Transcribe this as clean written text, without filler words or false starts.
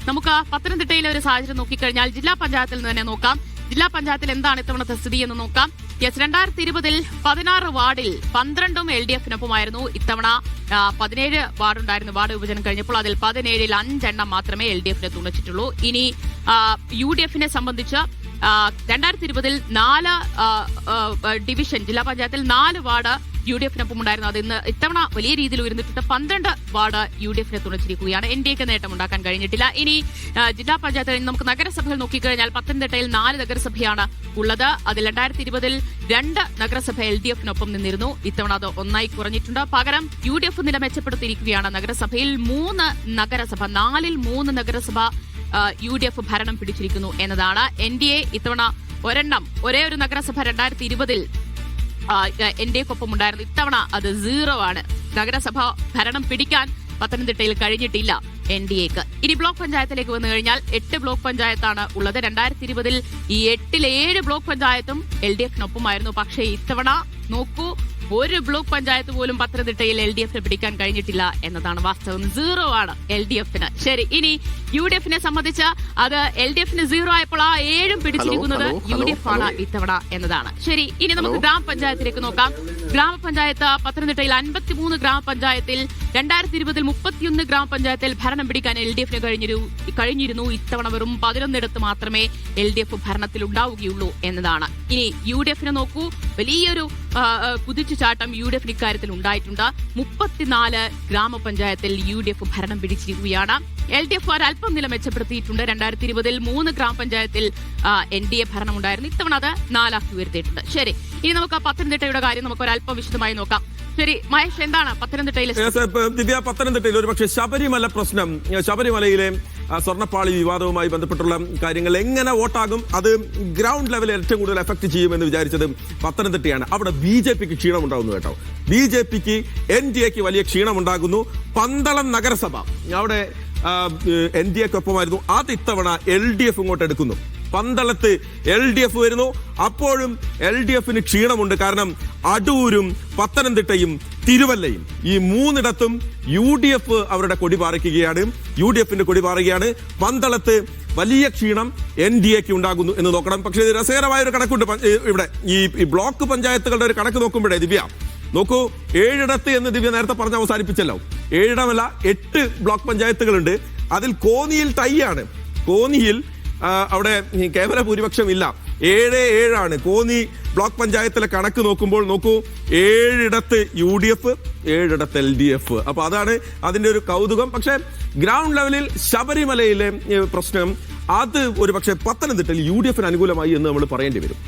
നമുക്ക് പത്തനംതിട്ടയിലെ ഒരു സാഹചര്യം നോക്കിക്കഴിഞ്ഞാൽ ജില്ലാ പഞ്ചായത്തിൽ നിന്ന് തന്നെ നോക്കാം. ജില്ലാ പഞ്ചായത്തിൽ എന്താണ് ഇത്തവണത്തെ സ്ഥിതി എന്ന് നോക്കാം. 2020 16 വാർഡിൽ 12 LDF-നൊപ്പമായിരുന്നു. ഇത്തവണ 17 വാർഡുണ്ടായിരുന്നു. വാർഡ് വിഭജനം കഴിഞ്ഞപ്പോൾ അതിൽ 17-ൽ 5 എണ്ണം മാത്രമേ LDF-നെ തുണച്ചിട്ടുള്ളൂ. ഇനി UDF-നെ സംബന്ധിച്ച് 2020 4 ഡിവിഷൻ ജില്ലാ പഞ്ചായത്തിൽ 4 വാർഡ് UDF-നൊപ്പം ഉണ്ടായിരുന്നു. അത് ഇത്തവണ വലിയ രീതിയിൽ ഉയർന്നിട്ട് 12 വാർഡ് UDF-നെ തുണച്ചിരിക്കുകയാണ്. NDA-ക്ക് നേട്ടമുണ്ടാക്കാൻ കഴിഞ്ഞിട്ടില്ല. ഇനി ജില്ലാ പഞ്ചായത്തിൽ നമുക്ക് നഗരസഭകൾ നോക്കിക്കഴിഞ്ഞാൽ പത്തനംതിട്ടയിൽ 4 നഗരസഭയാണ് ഉള്ളത്. അതിൽ 2020 2 നഗരസഭ LDF-നൊപ്പം നിന്നിരുന്നു. ഇത്തവണ അത് 1 കുറഞ്ഞിട്ടുണ്ട്. പകരം UDF നില മെച്ചപ്പെടുത്തിയിരിക്കുകയാണ്. നഗരസഭയിൽ 3 നഗരസഭ 4-ൽ 3 നഗരസഭ UDF ഭരണം പിടിച്ചിരിക്കുന്നു എന്നതാണ്. NDA ഇത്തവണ ഒരേ ഒരു നഗരസഭ 2020 NDA-ക്കൊപ്പം ഉണ്ടായിരുന്നു. ഇത്തവണ അത് 0 ആണ്. നഗരസഭ ഭരണം പിടിക്കാൻ പത്തനംതിട്ടയിൽ കഴിഞ്ഞിട്ടില്ല NDA-ക്ക്. ഇനി ബ്ലോക്ക് പഞ്ചായത്തിലേക്ക് വന്നു കഴിഞ്ഞാൽ 8 ബ്ലോക്ക് പഞ്ചായത്താണ് ഉള്ളത്. 2020 ഈ 8-ൽ 7 ബ്ലോക്ക് പഞ്ചായത്തും LDF-നൊപ്പമായിരുന്നു. പക്ഷേ ഇത്തവണ നോക്കൂ, ഒരു ബ്ലോക്ക് പഞ്ചായത്ത് പോലും പത്തനംതിട്ടയിൽ LDF-നെ പിടിക്കാൻ കഴിഞ്ഞിട്ടില്ല എന്നതാണ് വാസ്തവം. 0 ആണ് LDF-ന്. ശരി, ഇനി UDF-നെ സംബന്ധിച്ച് അത് LDF-ന് 0 ആയപ്പോൾ ആ 7 പിടിച്ചിരിക്കുന്നത് UDF ആണ് ഇത്തവണ എന്നതാണ്. ശരി, ഇനി നമുക്ക് ഗ്രാമപഞ്ചായത്തിലേക്ക് നോക്കാം. ഗ്രാമപഞ്ചായത്ത് പത്തനംതിട്ടയിൽ 53 ഗ്രാമപഞ്ചായത്തിൽ 2020 31 ഗ്രാമപഞ്ചായത്തിൽ ഭരണം പിടിക്കാൻ LDF-ന് കഴിഞ്ഞിരുന്നു. ഇത്തവണ വെറും 11 മാത്രമേ LDF ഭരണത്തിൽ ഉണ്ടാവുകയുള്ളൂ എന്നതാണ്. ഇനി UDF-നെ നോക്കൂ, വലിയൊരു കുതിച്ചുചാട്ടം UDF ഇക്കാര്യത്തിൽ ഉണ്ടായിട്ടുണ്ട്. 34 ഗ്രാമപഞ്ചായത്തിൽ UDF ഭരണം പിടിച്ചിരിക്കുകയാണ്. LDF അല്പം നില മെച്ചപ്പെടുത്തിയിട്ടുണ്ട്. 2020 3 ഗ്രാമപഞ്ചായത്തിൽ NDA ഭരണം ഉണ്ടായിരുന്നു. ഇത്തവണ അത് 4 ഉയർത്തിയിട്ടുണ്ട്. ശരി, ഇനി നമുക്ക് പത്തനംതിട്ടയുടെ കാര്യം നമുക്ക് ഒരല്പം വിശദമായി നോക്കാം. ശരി മഹേഷ്, എന്താണ് പത്തനംതിട്ടയിൽ? ദിവ്യ, പത്തനംതിട്ടയിൽ ഒരു പക്ഷേ ശബരിമല പ്രശ്നം, ശബരിമലയിലെ സ്വർണ്ണപ്പാളി വിവാദവുമായി ബന്ധപ്പെട്ടുള്ള കാര്യങ്ങൾ എങ്ങനെ വോട്ടാകും, അത് ഗ്രൗണ്ട് ലെവലിൽ ഏറ്റവും കൂടുതൽ എഫക്ട് ചെയ്യുമെന്ന് വിചാരിച്ചത് പത്തനംതിട്ടയാണ്. അവിടെ BJPക്ക് ക്ഷീണമുണ്ടാകുന്നു കേട്ടോ. BJPക്ക് NDA-ക്ക് വലിയ ക്ഷീണമുണ്ടാകുന്നു. പന്തളം നഗരസഭ അവിടെ NDA-ക്കൊപ്പമായിരുന്നു. അത് ഇത്തവണ LDF ഇങ്ങോട്ട് എടുക്കുന്നു. പന്തളത്ത് LDF വരുന്നു. അപ്പോഴും LDF-ന് ക്ഷീണമുണ്ട്. കാരണം അടൂരും പത്തനംതിട്ടയും തിരുവല്ലയും ഈ 3ഇടത്തും UDF അവരുടെ കൊടി പാറിക്കുകയാണ്. UDF-ന്റെ കൊടി പാറുകയാണ്. പന്തളത്ത് വലിയ ക്ഷീണം NDA-ക്ക് ഉണ്ടാകുന്നു എന്ന് നോക്കണം. പക്ഷേ ഇത് രസകരമായ ഒരു കണക്കുണ്ട് ഇവിടെ. ഈ ബ്ലോക്ക് പഞ്ചായത്തുകളുടെ ഒരു കണക്ക് നോക്കുമ്പോഴേ ദിവ്യ നോക്കൂ, 7ഇടത്ത് എന്ന് ദിവ്യ നേരത്തെ പറഞ്ഞ് അവസാനിപ്പിച്ചല്ലോ. 7ഇടമല്ല, 8 ബ്ലോക്ക് പഞ്ചായത്തുകളുണ്ട്. അതിൽ കോന്നിയിൽ ടൈയാണ്. കോന്നിയിൽ അവിടെ കേവല ഭൂരിപക്ഷം ഇല്ല. 7-7 ആണ് കോന്നി ബ്ലോക്ക് പഞ്ചായത്തിലെ കണക്ക് നോക്കുമ്പോൾ. നോക്കൂ, 7ഇടത്ത് UDF, 7ഇടത്ത് LDF. അപ്പൊ അതാണ് അതിന്റെ ഒരു കൗതുകം. പക്ഷെ ഗ്രൗണ്ട് ലെവലിൽ ശബരിമലയിലെ പ്രശ്നം അത് ഒരു പക്ഷേ പത്തനംതിട്ടയിൽ UDF-ന് അനുകൂലമായി എന്ന് നമ്മൾ പറയേണ്ടി വരും.